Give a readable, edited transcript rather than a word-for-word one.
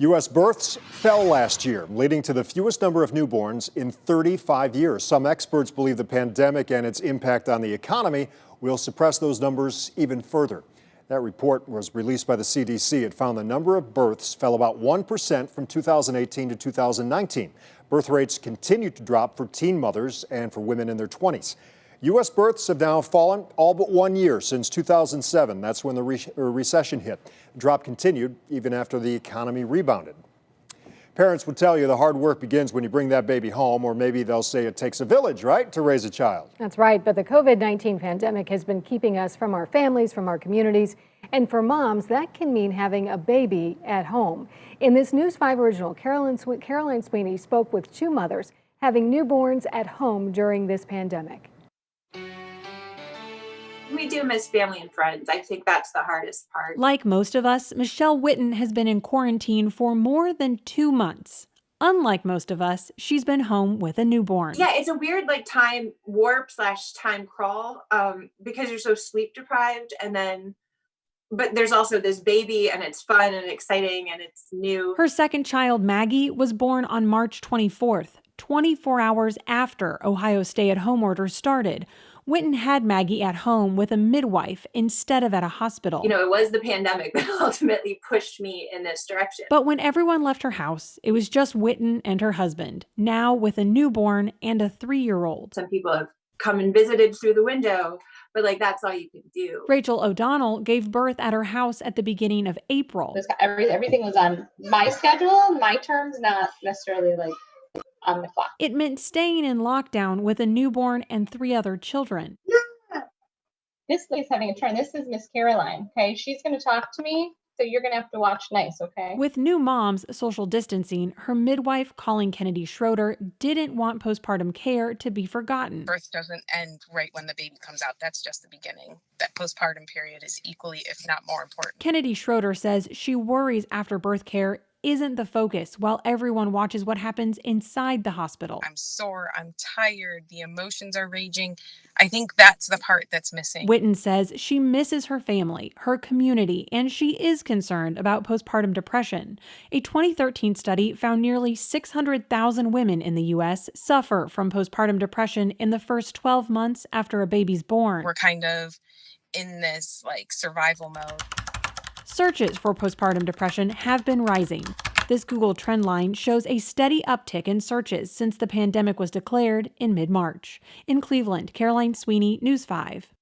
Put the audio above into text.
U.S. births fell last year, leading to the fewest number of newborns in 35 years. Some experts believe the pandemic and its impact on the economy will suppress those numbers even further. That report was released by the CDC. It found the number of births fell about 1% from 2018 to 2019. Birth rates continued to drop for teen mothers and for women in their 20s. U.S. births have now fallen all but 1 year since 2007. That's when the recession hit. The drop continued even after the economy rebounded. Parents would tell you the hard work begins when you bring that baby home, or maybe they'll say it takes a village, right, to raise a child. That's right, but the COVID-19 pandemic has been keeping us from our families, from our communities, and for moms, that can mean having a baby at home. In this News 5 original, Caroline Sweeney spoke with two mothers having newborns at home during this pandemic. We do miss family and friends. I think that's the hardest part. Like most of us, Michelle Witten has been in quarantine for more than 2 months. Unlike most of us, she's been home with a newborn. Yeah, it's a weird time warp / time crawl because you're so sleep deprived, but there's also this baby and it's fun and exciting and it's new. Her second child, Maggie, was born on March 24th, 24 hours after Ohio's stay-at-home order started. Witten had Maggie at home with a midwife instead of at a hospital. It was the pandemic that ultimately pushed me in this direction. But when everyone left her house, it was just Witten and her husband, now with a newborn and a 3-year-old. Some people have come and visited through the window, but that's all you can do. Rachel O'Donnell gave birth at her house at the beginning of April. Everything was on my schedule, my terms, not necessarily on the clock. It meant staying in lockdown with a newborn and 3 other children. This lady's having a turn. This is Miss Caroline, okay? She's going to talk to me, so you're going to have to watch nice, okay? With new moms social distancing, her midwife, Colleen Kennedy Schroeder, didn't want postpartum care to be forgotten. Birth doesn't end right when the baby comes out. That's just the beginning. That postpartum period is equally, if not more important. Kennedy Schroeder says she worries after birth care isn't the focus while everyone watches what happens inside the hospital. I'm sore, I'm tired, the emotions are raging. I think that's the part that's missing. Witten says she misses her family, her community, and she is concerned about postpartum depression. A 2013 study found nearly 600,000 women in the U.S. suffer from postpartum depression in the first 12 months after a baby's born. We're kind of in this survival mode. Searches for postpartum depression have been rising. This Google trend line shows a steady uptick in searches since the pandemic was declared in mid-March. In Cleveland, Caroline Sweeney, News 5.